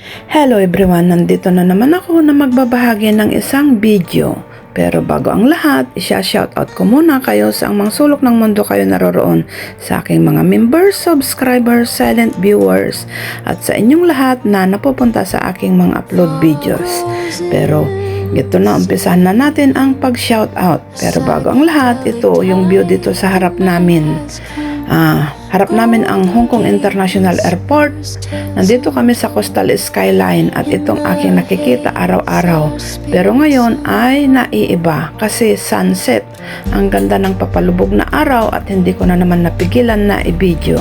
Hello everyone, nandito na naman ako na magbabahagi ng isang video. Pero bago ang lahat, isya-shoutout ko muna kayo sa mga sulok ng mundo kayo naroroon, sa aking mga members, subscribers, silent viewers, at sa inyong lahat na napupunta sa aking mga upload videos. Pero ito na, umpisahan na natin ang pag-shoutout. Pero bago ang lahat, ito yung view dito sa harap namin. Harap namin ang Hong Kong International Airport. Nandito kami sa Coastal Skyline at itong aking nakikita araw-araw. Pero ngayon ay naiiba kasi sunset. Ang ganda ng papalubog na araw at hindi ko na naman napigilan na i-video.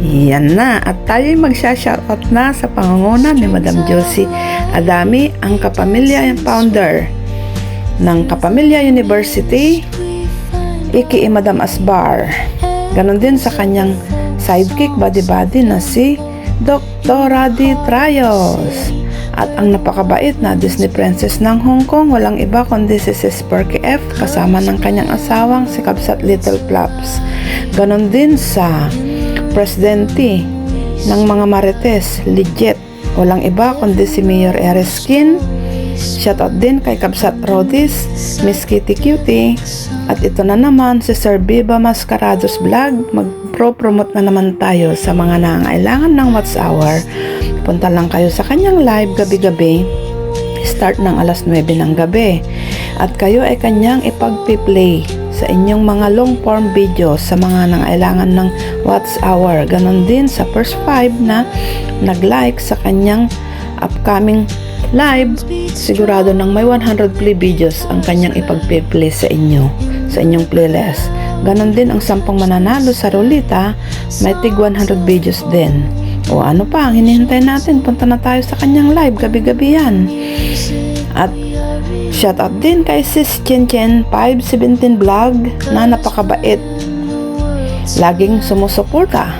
Yan na, at tayo'y magsha-shoutout na sa pangunguna ni Madam Josie Adami, ang kapamilya founder ng Kapamilya University, iki Madam Asbar. Ganon din sa kanyang sidekick buddy-buddy na si Dr. Radi Trayos. At ang napakabait na Disney Princess ng Hong Kong, walang iba kundi si Sis Perky F kasama ng kanyang asawang si Kabsat Little Flaps. Ganon din sa presidente ng mga Marites, legit, walang iba kundi si Mayor Ereskin. Shoutout din kay Kabsat Rodis, Miss Kitty Cutie. At ito na naman si Sir Biba Mascarados Vlog. Mag-promote na naman tayo sa mga nangangailangan ng Watch Hour. Punta lang kayo sa kanyang live gabi-gabi. Start ng alas 9 ng gabi. At kayo ay kanyang ipag-play sa inyong mga long form videos sa mga nangailangan ng Watch Hour. Ganon din sa first 5 na nag-like sa kanyang upcoming live, sigurado ng may 100 play videos ang kanyang ipag-play sa inyo, sa inyong playlist. Ganon din ang 10 mananalo sa Rolita, may tig 100 videos din. O ano pa ang hinihintay natin? Punta na tayo sa kanyang live, gabi-gabi yan. At shoutout din kay Sis Chen Chen 517 Vlog na napakabait, laging sumusuporta.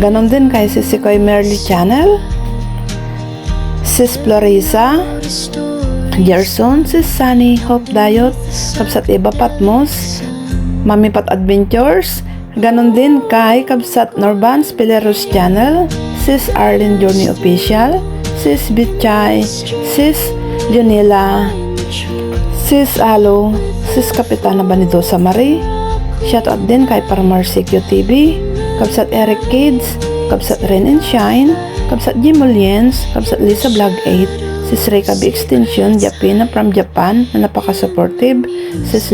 Ganon din kay Sis Sikoy Merly Channel, Sis Florisa, Gerson, Sis Sunny, Hope Dayot, Kabsat Iba Patmos, Mami Pat Adventures. Ganon din kay Kabsat Norbans Peleros Channel, Sis Arlene Journey Official, Sis Bitchay, Sis Junila, Sis Alo, Sis Kapitana Banidosa Marie. Shoutout din kay Parmarcy QTV, Kabsat Eric Kids, Kabsat Rain and Shine, Kabsat Jimuliens, Kabsat Lisa Vlog 8, Sis Reka B Extension, Japina from Japan na napaka-supportive, Sis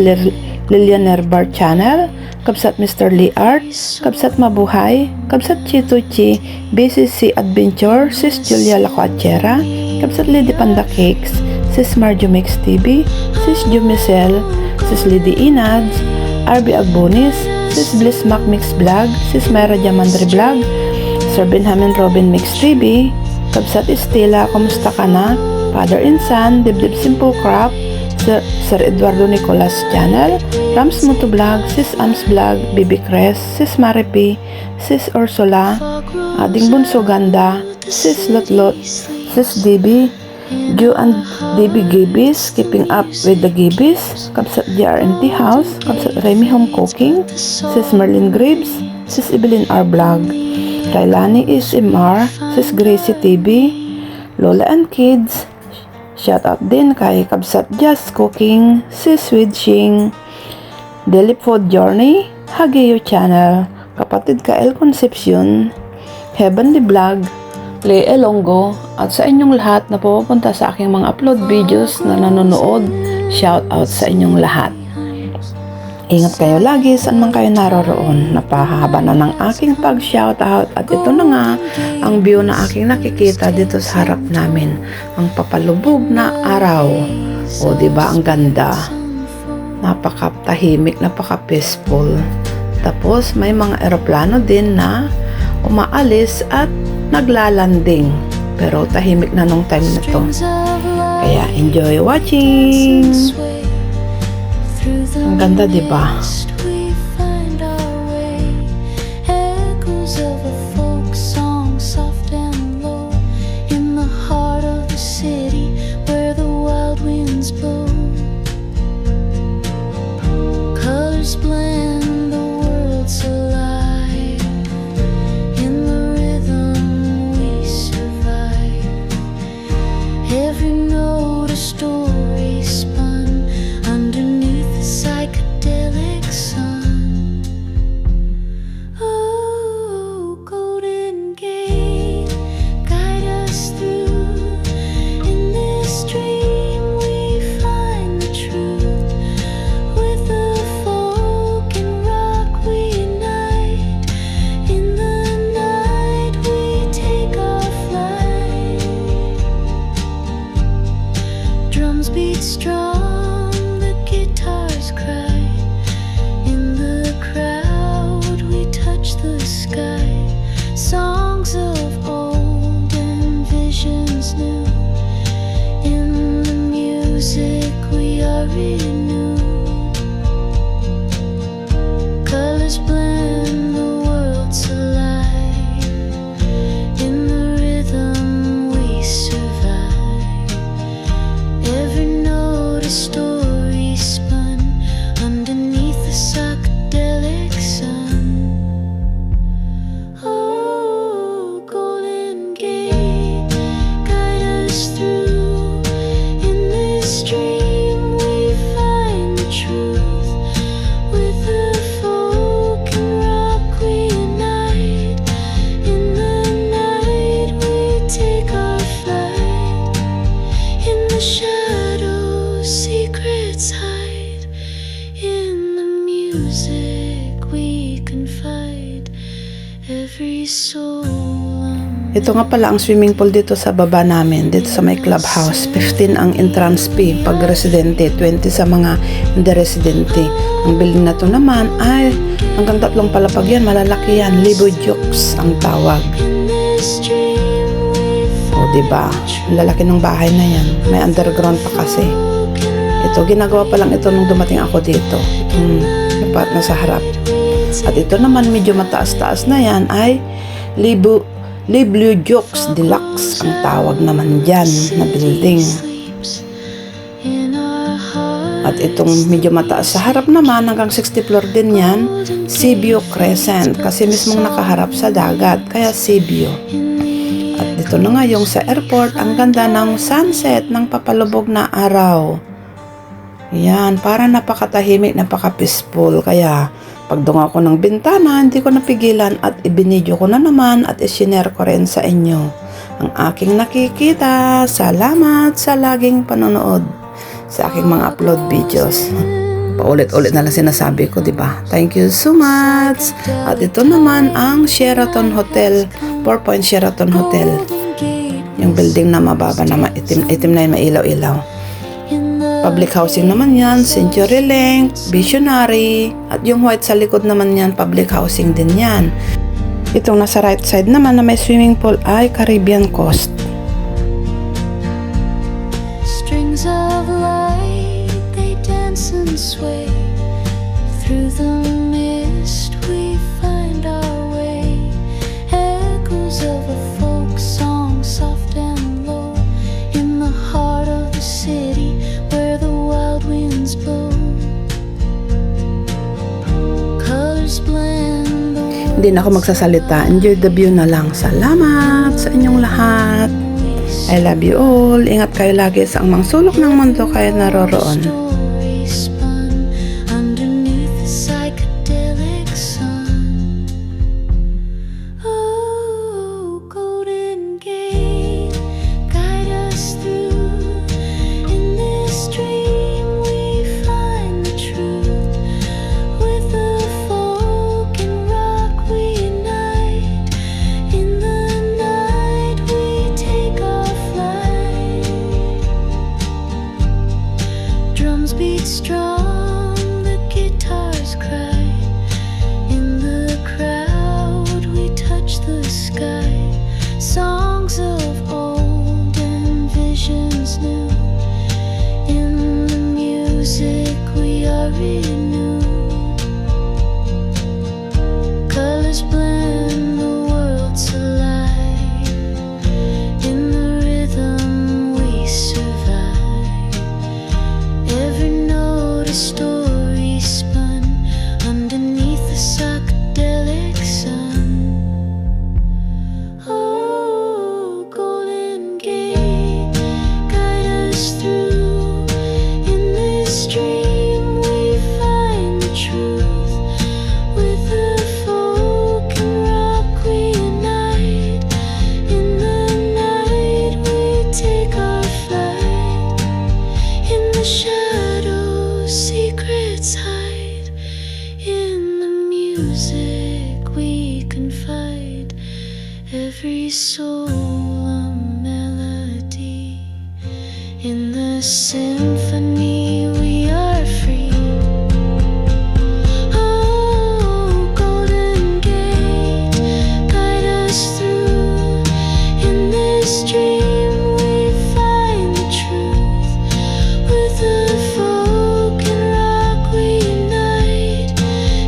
Lilian Bar Channel, Kabsat Mr. Lee Art, Kabsat Mabuhay, Kabsat Chituchi, BCC Adventure, Sis Julia Lacuachera, Kabsat Lady Panda Cakes, Sis Marjo Mix TV, Sis Jumicel, Sis Lady Inads, RB Agbonis, Sis Bliss Mac Mix Vlog, Sis Myra Diamandre Vlog, Sir Benjamin Robin Mix TV, Kabsat Estela, Kumusta Ka Na, Father and Son, Dibdib Simple Crop, Sir Eduardo Nicolas Channel, Rams Moto Vlog, Sis Ams Vlog, Bibi Cres, Sis Maripi, Sis Ursula, Ading Bunso Ganda, Sis Lotlot, Sis DB, Ju and DB Gibis, Keeping Up with the Gibis, Kabsat GRNT House, Kabsat Remy Home Cooking, Sis Merlin Graves, Sis Evelyn R Vlog, Kailani SMR, Sis Gracie TV, Lola and Kids. Shoutout din kay Kabsat Just Cooking, Sis Widshing, Daily Food Journey, Hageo Channel, Kapatid Kael Concepcion, Heavenly Vlog, Lee Elongo, at sa inyong lahat na pupunta sa aking mga upload videos na nanonood. Shoutout sa inyong lahat. Ingat kayo lagi saan man kayo naroroon. Napahaba na ng aking pag-shoutout at ito na nga ang view na aking nakikita dito sa harap namin. Ang papalubog na araw. O diba ang ganda? Napaka-tahimik, napaka-peaceful. Tapos may mga eroplano din na umaalis at naglalanding. Pero tahimik na nung time na to. Kaya enjoy watching! Ang ganda, diba? Blend the world's alive in the rhythm we survive. Ito nga pala ang swimming pool dito sa baba namin, dito sa may clubhouse. 15 ang entrance fee pag residente, 20 sa mga hindi residente. Ang building na to naman ay hanggang 3 palapag yan, malalaki yan. Libo Jokes ang tawag. O diba, ang lalaki ng bahay na yan. May underground pa kasi. Ito, ginagawa pa lang ito nung dumating ako dito. Dapat nasa harap. At ito naman medyo mataas-taas na yan ay Libo Jokes Deluxe ang tawag naman dyan na building. At itong medyo mataas sa harap naman hanggang 60 floor din yan, Seaview Crescent kasi mismong nakaharap sa dagat kaya Seaview. At dito na nga yung sa airport, ang ganda ng sunset ng papalubog na araw. Yan, para napakatahimik, napaka-peaceful. Kaya pagdunga ko ng bintana, hindi ko napigilan at ibinidyo ko na naman at isinare ko rin sa inyo ang aking nakikita. Salamat sa laging panonood sa aking mga upload videos. Paulit-ulit na lang sinasabi ko, diba? Thank you so much. At ito naman ang Sheraton Hotel, 4 Point Sheraton Hotel. Yung building na mababa na itim na yung mailaw-ilaw. Public housing naman yan, CenturyLink, Visionary, at yung white sa likod naman yan, public housing din yan. Itong nasa right side naman na may swimming pool ay Caribbean Coast. Strings of light, they dance and sway. Through the mist we find our way. Echoes of a folk song, soft and low, in the heart of the city where the wild winds blow. Colors blend the world. Hindi na ako magsasalita. Enjoy the view na lang. Salamat sa inyong lahat. I love you all. Ingat kayo lagi sa ang mga sulok ng mundo kayo naroroon. Story spun underneath the psychedelic sun. Oh, golden gate, guide us through. In this dream we find the truth. With the folk and rock we unite. In the night we take our flight. Drums beat strong, the guitars cry. In the crowd we touch the sky. Songs of old and visions new. In the music we are renewed. Colors blend, the world's alive. In the rhythm we survive. Every note a story spun underneath the psychedelic sun. Oh, golden gate, guide us through. In this dream we find the truth. With the folk and rock we unite. In the night we take our flight. In the shadows secrets hide. In the music we confide. Every soul a melody. In the symphony we are free. Oh, golden gate, guide us through. In this dream we find the truth. With the folk and rock we unite.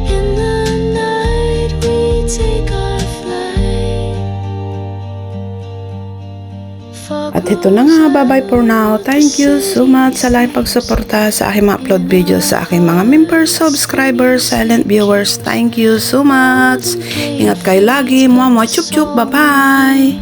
In the night we take our flight. At ito na nga, bye-bye for now. Thank you so much sa laking pagsuporta sa aking mga upload videos, sa aking mga members, subscribers, silent viewers. Thank you so much. Ingat kayo lagi. Mwah, mwah, chup, chup. Bye-bye.